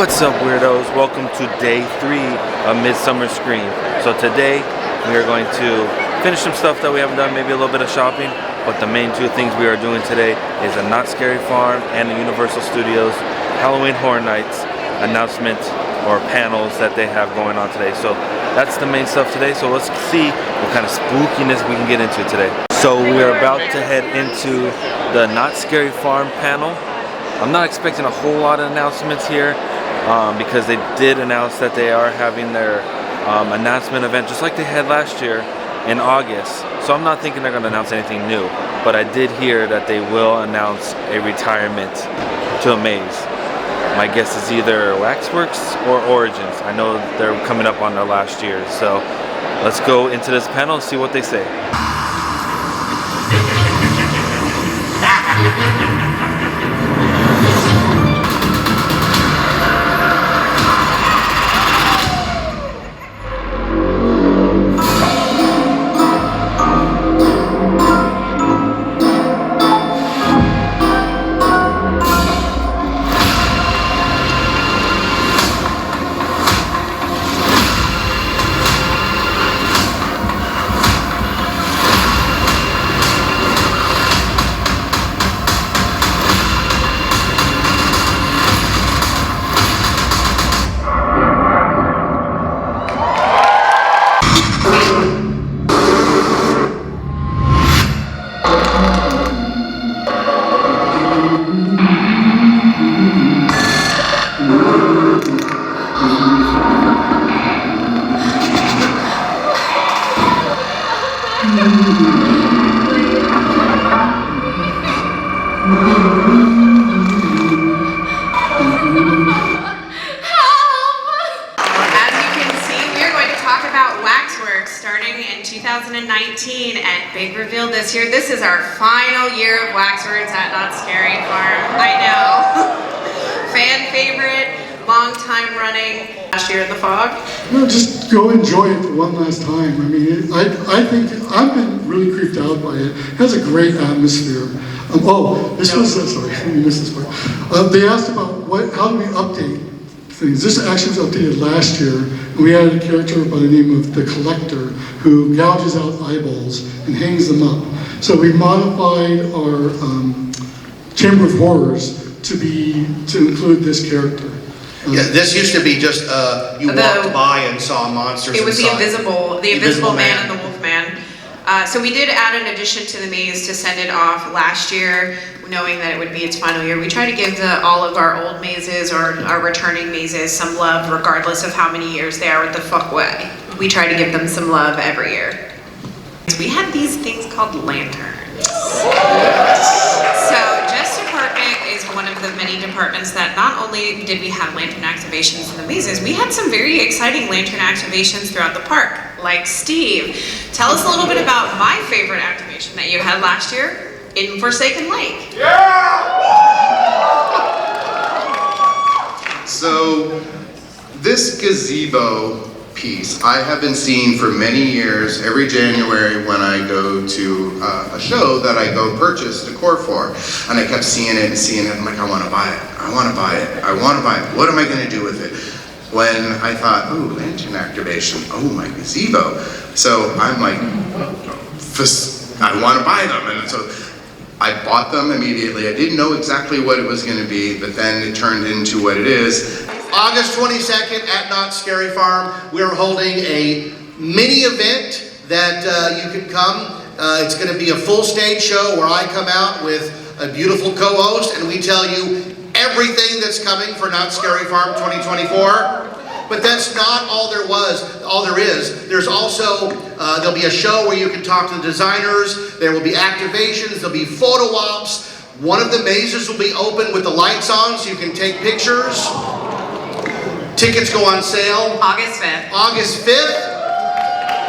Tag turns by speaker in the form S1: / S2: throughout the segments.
S1: What's up, weirdos? Welcome to day 3 of Midsummer Scream. So today we are going to finish some stuff that we haven't done, maybe a little bit of shopping, but the main two things we are doing today is a Not Scary Farm and a Universal Studios Halloween Horror Nights announcement or panels that they have going on today. So that's the main stuff today. So let's see what kind of spookiness we can get into today. So we're about to head into the Not Scary Farm panel. I'm not expecting a whole lot of announcements here because they did announce that they are having their announcement event just like they had last year in August. So I'm not thinking they're going to announce anything new, but I did hear that they will announce a retirement to a maze. My guess is either Waxworks or Origins. I know they're coming up on their last year, so let's go into this panel and see what they say.
S2: Starting in 2019 and big reveal this year. This is our final year of Waxworks at Not Scary Farm. I know. Fan favorite, long time running. Last year in the fog.
S3: No, just go enjoy it for one last time. I mean, I think I've been really creeped out by it. It has a great atmosphere. Sorry, you missed this part. They asked about how do we update things. This actually was updated last year, and we added a character by the name of the Collector who gouges out eyeballs and hangs them up. So we modified our Chamber of Horrors to include this character.
S4: Yeah, this used to be just you walked by and saw monsters.
S2: It was
S4: inside.
S2: the Invisible Man and the Wolfman. So we did add an addition to the maze to send it off last year, knowing that it would be its final year. We try to give all of our old mazes or our returning mazes some love, regardless of how many years they are with the fuck way. We try to give them some love every year. We had these things called lanterns. So Jeff's department is one of the many departments that not only did we have lantern activations in the mazes, we had some very exciting lantern activations throughout the park. Like Steve, tell us a little bit about my favorite activation that you had last year in Forsaken Lake.
S4: Yeah! So this gazebo piece I have been seeing for many years every January when I go to a show that I go purchase decor for, and I kept seeing it and seeing it. I'm like, I want to buy it, I want to buy it, I want to buy it. What am I going to do with it? When I thought, oh, lantern activation, oh, my gazebo. So I'm like, I want to buy them. And so I bought them immediately. I didn't know exactly what it was going to be, but then it turned into what it is. August 22nd at Not Scary Farm, we're holding a mini event that you can come. It's going to be a full stage show where I come out with a beautiful co-host and we tell you everything that's coming for Not Scary Farm 2024. But that's not all there is. There's also, there'll be a show where you can talk to the designers. There will be activations, there'll be photo ops. One of the mazes will be open with the lights on so you can take pictures. Tickets go on sale
S2: August 5th.
S4: August 5th.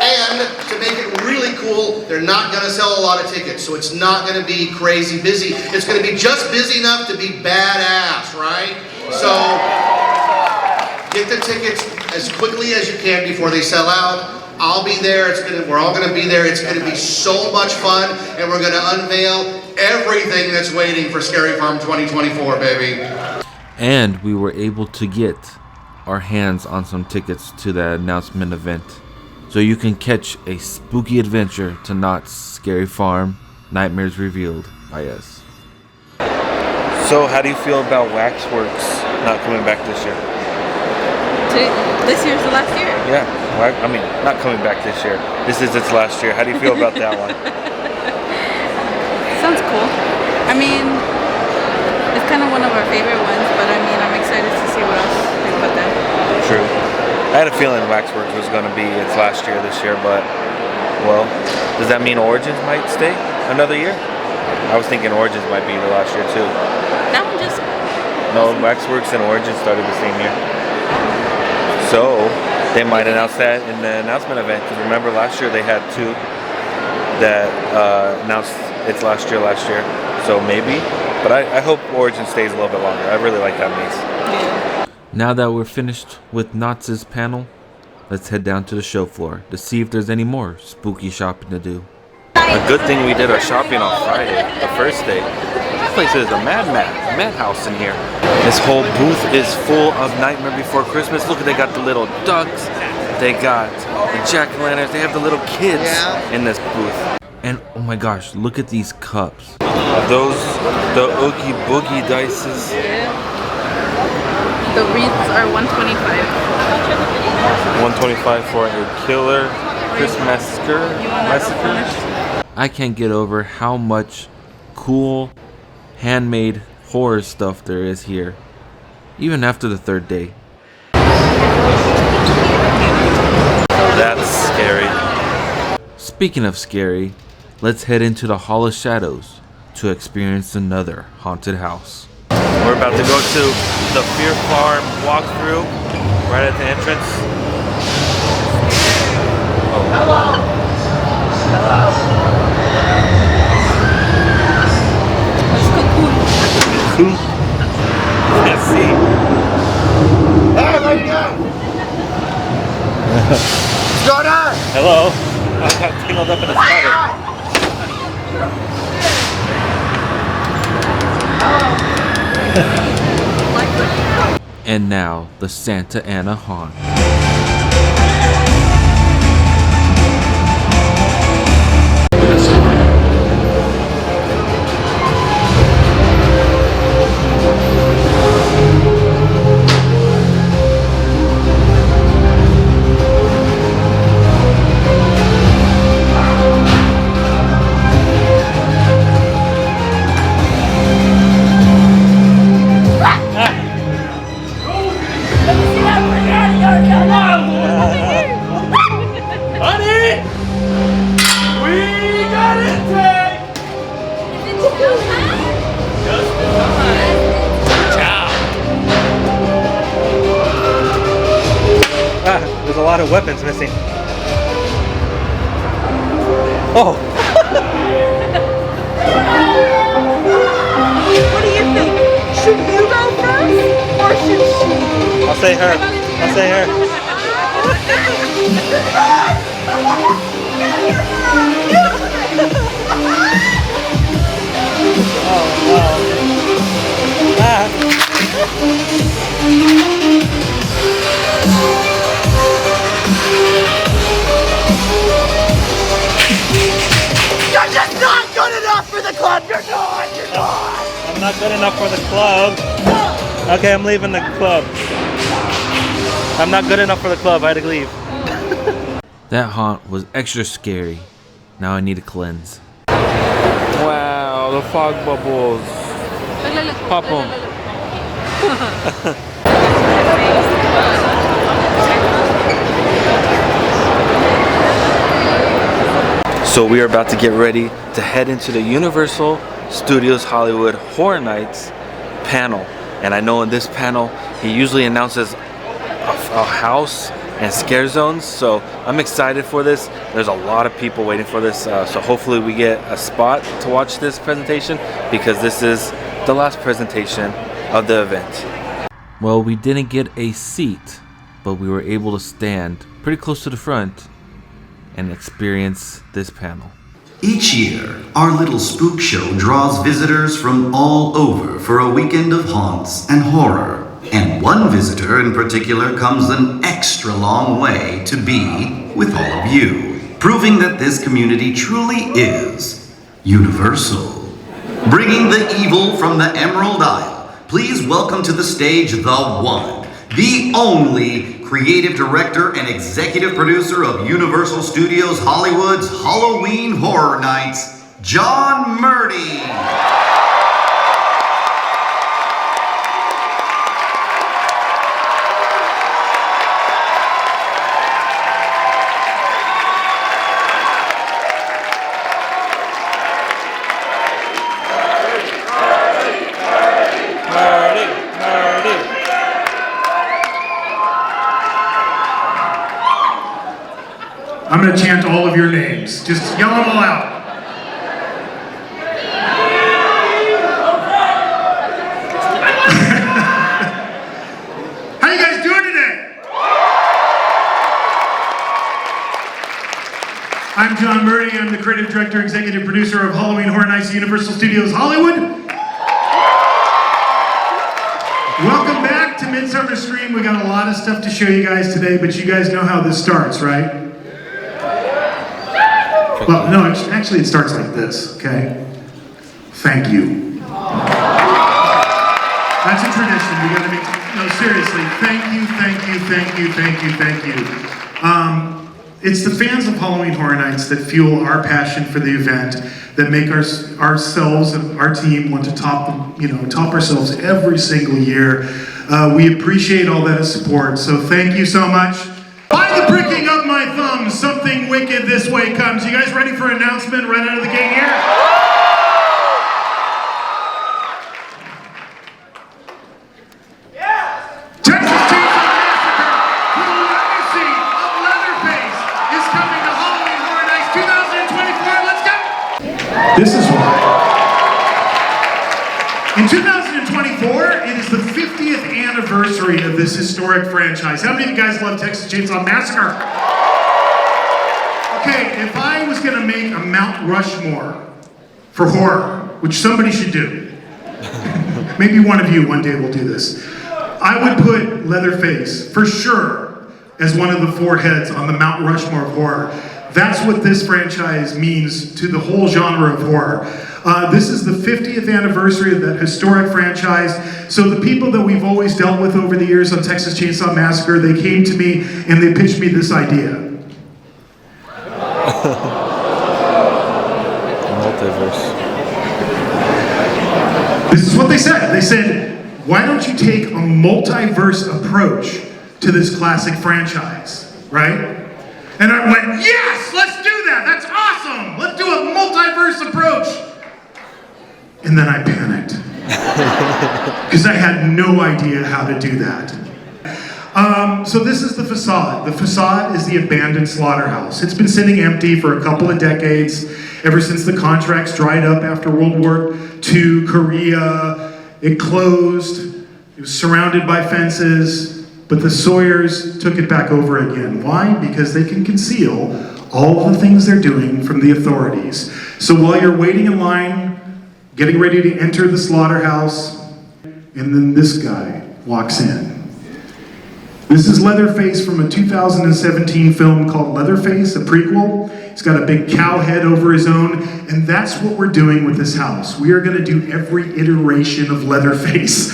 S4: And to make it really really cool. They're not going to sell a lot of tickets, so it's not going to be crazy busy. It's going to be just busy enough to be badass, right? So get the tickets as quickly as you can before they sell out. I'll be there. We're all going to be there. It's going to be so much fun, and we're going to unveil everything that's waiting for Scary Farm 2024, baby.
S1: And we were able to get our hands on some tickets to that announcement event, so you can catch a spooky adventure to Knott's Scary Farm, Nightmares Revealed by us. So how do you feel about Waxworks not coming back this year?
S5: This year's the last year.
S1: Yeah, I mean, not coming back this year. This is its last year. How do you feel about that one?
S5: Sounds cool. I mean, it's kind of one of our favorite ones, but I mean, I'm excited to see what else they put there.
S1: True. I had a feeling Waxworks was going to be its last year this year, but, well, does that mean Origins might stay another year? I was thinking Origins might be the last year too.
S5: That one just...
S1: No, Waxworks and Origins started the same year. So, they might announce that in the announcement event, because remember last year they had two that announced its last year. So maybe, but I hope Origin stays a little bit longer. I really like that maze.
S5: Yeah.
S1: Now that we're finished with Knott's panel, let's head down to the show floor to see if there's any more spooky shopping to do. A good thing we did our shopping on Friday, the first day. This place is a madhouse in here. This whole booth is full of Nightmare Before Christmas. Look, they got the little ducks, they got the jack-o'-lanterns, they have the little kids in this booth. And oh my gosh, look at these cups. Are those the Oogie Boogie dices?
S5: Yeah. The wreaths are $125.
S1: $125 for a killer Christmas massacre. I can't get over how much cool handmade horror stuff there is here, even after the third day. That's scary. Speaking of scary, let's head into the Hall of Shadows to experience another haunted house. We're about to go to the Fear Farm walkthrough right at the entrance. Oh. Hello. Cool. Let's see.
S4: Hey, what are you doing? What's going on?
S1: Hello. I got tangled up in a spider. And now the Santa Ana haunt. There's a lot of weapons missing. Oh!
S5: What do you think? Should you go first, or should she?
S1: I'll say her. I'll say her. Oh, wow. Ah.
S6: You're just not good enough for the club! You're not!
S1: I'm not good enough for the club. Okay, I'm leaving the club. I'm not good enough for the club. I had to leave. That haunt was extra scary. Now I need to cleanse. Wow, the fog bubbles. Pop them. So we are about to get ready to head into the Universal Studios Hollywood Horror Nights panel. And I know in this panel, he usually announces a house and scare zones. So I'm excited for this. There's a lot of people waiting for this, so hopefully we get a spot to watch this presentation, because this is the last presentation of the event. Well, we didn't get a seat, but we were able to stand pretty close to the front and experience this panel.
S7: Each year, our little spook show draws visitors from all over for a weekend of haunts and horror. And one visitor in particular comes an extra long way to be with all of you, proving that this community truly is universal. Bringing the evil from the Emerald Isle, please welcome to the stage the one, the only creative director and executive producer of Universal Studios Hollywood's Halloween Horror Nights, John Murdy.
S8: I'm going to chant all of your names. Just yell them all out. How you guys doing today? I'm John Murdy. I'm the creative director, executive producer of Halloween Horror Nights at Universal Studios Hollywood. Welcome back to Midsummer Scream. We got a lot of stuff to show you guys today, but you guys know how this starts, right? Well, no, actually it starts like this, okay? Thank you. That's a tradition. We gotta make, no, seriously, thank you, thank you, thank you, thank you, thank you. It's the fans of Halloween Horror Nights that fuel our passion for the event, that make ourselves and our team want to top ourselves every single year. We appreciate all that support, so thank you so much. By the pricking of my thumb, something wicked this way comes. You guys ready for an announcement right out of the gate here? Yeah! Texas Chainsaw Massacre, the legacy of Leatherface, is coming to Halloween Horror Nights 2024. Let's go! This is why. In 2024, it is the 50th anniversary of this historic franchise. How many of you guys love Texas Chainsaw Massacre? Okay, if I was gonna make a Mount Rushmore for horror, which somebody should do, maybe one of you one day will do this, I would put Leatherface, for sure, as one of the 4 heads on the Mount Rushmore of horror. That's what this franchise means to the whole genre of horror. This is the 50th anniversary of that historic franchise. So the people that we've always dealt with over the years on Texas Chainsaw Massacre, they came to me and they pitched me this idea.
S1: Multiverse.
S8: This is what they said. They said, why don't you take a multiverse approach to this classic franchise, right? And I went, yes, let's do that. That's awesome. Let's do a multiverse approach. And then I panicked. Because I had no idea how to do that. So this is the facade. The facade is the abandoned slaughterhouse. It's been sitting empty for a couple of decades, ever since the contracts dried up after World War II, Korea. It closed. It was surrounded by fences, but the Sawyers took it back over again. Why? Because they can conceal all of the things they're doing from the authorities. So while you're waiting in line, getting ready to enter the slaughterhouse, and then this guy walks in. This is Leatherface from a 2017 film called Leatherface, a prequel. He's got a big cow head over his own, and that's what we're doing with this house. We are going to do every iteration of Leatherface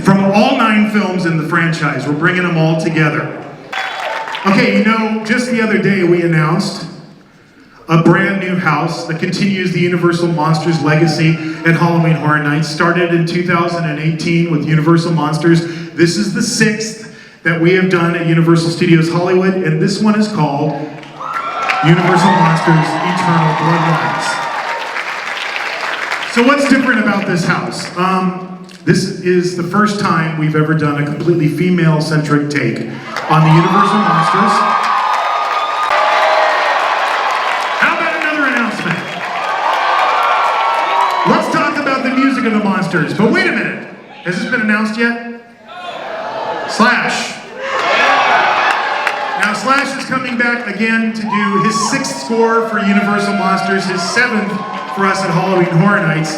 S8: from all 9 films in the franchise. We're bringing them all together. Okay, just the other day we announced a brand new house that continues the Universal Monsters legacy at Halloween Horror Nights. Started in 2018 with Universal Monsters. This is the 6th that we have done at Universal Studios Hollywood, and this one is called Universal Monsters Eternal Bloodlines. So what's different about this house? This is the first time we've ever done a completely female-centric take on the Universal Monsters. How about another announcement? Let's talk about the music of the Monsters. But wait a minute. Has this been announced yet? Slash. Now Slash is coming back again to do his 6th score for Universal Monsters, his 7th for us at Halloween Horror Nights.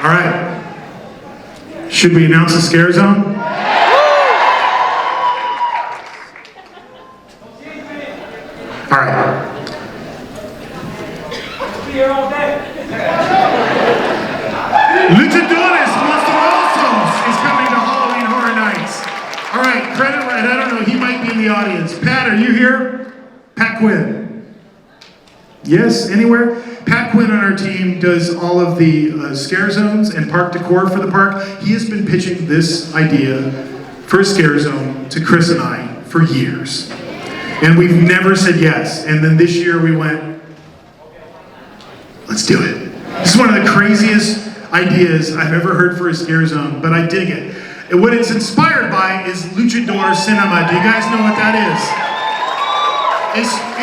S8: All right. Should we announce the Scare Zone? All right. Luchadores Monstruosos is coming to Halloween Horror Nights. All right, credit right. I don't know, he might be in the audience. Pat, are you here? Pat Quinn. Yes, anywhere? Pat Quinn on our team does all of the scare zones and park decor for the park. He has been pitching this idea for a scare zone to Chris and I for years. And we've never said yes. And then this year we went, let's do it. This is one of the craziest ideas I've ever heard for a scare zone, but I dig it. And what it's inspired by is luchador cinema. Do you guys know what that is?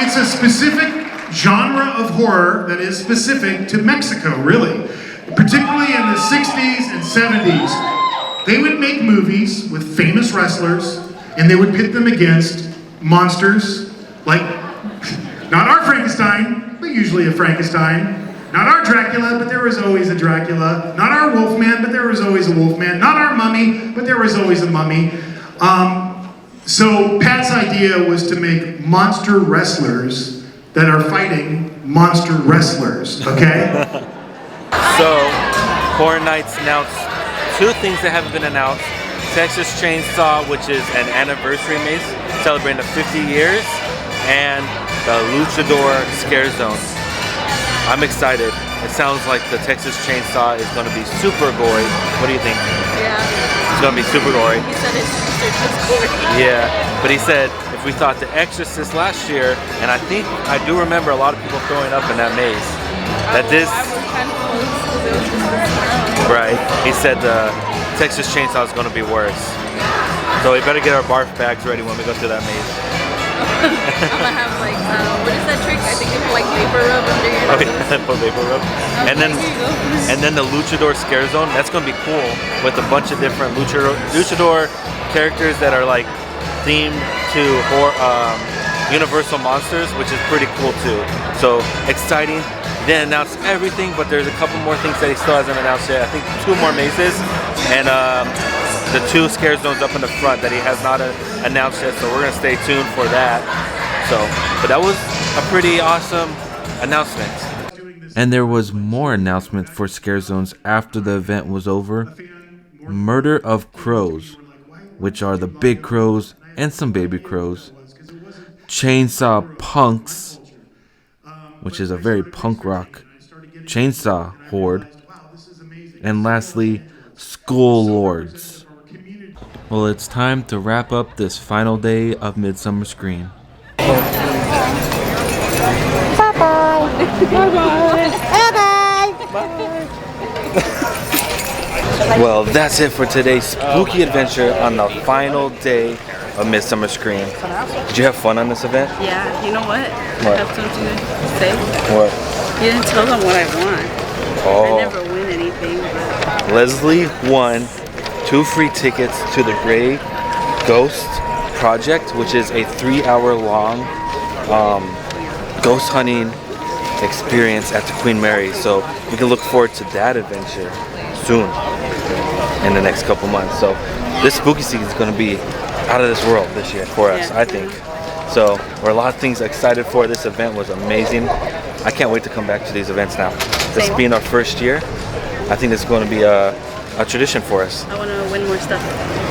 S8: It's a specific genre of horror that is specific to Mexico, really. Particularly in the 60s and 70s. They would make movies with famous wrestlers, and they would pit them against monsters, like, not our Frankenstein, but usually a Frankenstein. Not our Dracula, but there was always a Dracula. Not our Wolfman, but there was always a Wolfman. Not our Mummy, but there was always a mummy. So Pat's idea was to make monster wrestlers that are fighting monster wrestlers, okay?
S1: So, Horror Nights announced 2 things that haven't been announced. Texas Chainsaw, which is an anniversary maze celebrating the 50 years, and the Luchador Scare Zone. I'm excited. It sounds like the Texas Chainsaw is going to be super gory. What do you think?
S5: Yeah.
S1: It's going to be super gory.
S5: He said it's gory.
S1: Yeah, but he said if we thought The Exorcist last year, and I do remember a lot of people throwing up in that maze. That this.
S5: I was kind of close because it was just the smell.
S1: Right. He said the Texas Chainsaw is going to be worse. So we better get our barf bags ready when we go through that maze.
S5: I'm gonna have like, what is that trick? I think you put like vapor rub under your nose.
S1: Put vapor rub. And then the Luchador Scare Zone, that's gonna be cool with a bunch of different luchador characters that are like themed to Universal Monsters, which is pretty cool too. So exciting. He didn't announce everything, but there's a couple more things that he still hasn't announced yet. I think 2 more mazes and the 2 scare zones up in the front that he has not announced yet, so we're gonna stay tuned for that. But that was a pretty awesome announcement. And there was more announcement for scare zones after the event was over. Murder of Crows, which are the big crows and some baby crows. Chainsaw Punks, which is a very punk rock chainsaw horde. And lastly, Skull Lords. Well, it's time to wrap up this final day of Midsummer Scream. Well, that's it for today's spooky adventure on the final day of Midsummer Scream. Did you have fun on this event?
S5: Yeah, you know what?
S1: What?
S5: I have something to say.
S1: What?
S5: You didn't tell them what I want.
S1: Oh.
S5: I never win anything. But
S1: Leslie won 2 free tickets to the Grey Ghost Project, which is a 3-hour-long ghost hunting experience at the Queen Mary. So we can look forward to that adventure soon in the next couple months. So this spooky season is going to be out of this world this year for us, I think. So we're a lot of things excited for. This event was amazing. I can't wait to come back to these events now. This being our first year, I think this is going to be a tradition for us.
S5: I want to win more stuff.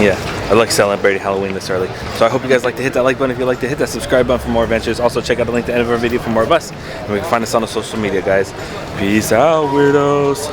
S1: Yeah, I like celebrating Halloween this early. So I hope you guys like to hit that like button if you like to hit that subscribe button for more adventures. Also check out the link at the end of our video for more of us. And we can find us on the social media, guys. Peace out, weirdos.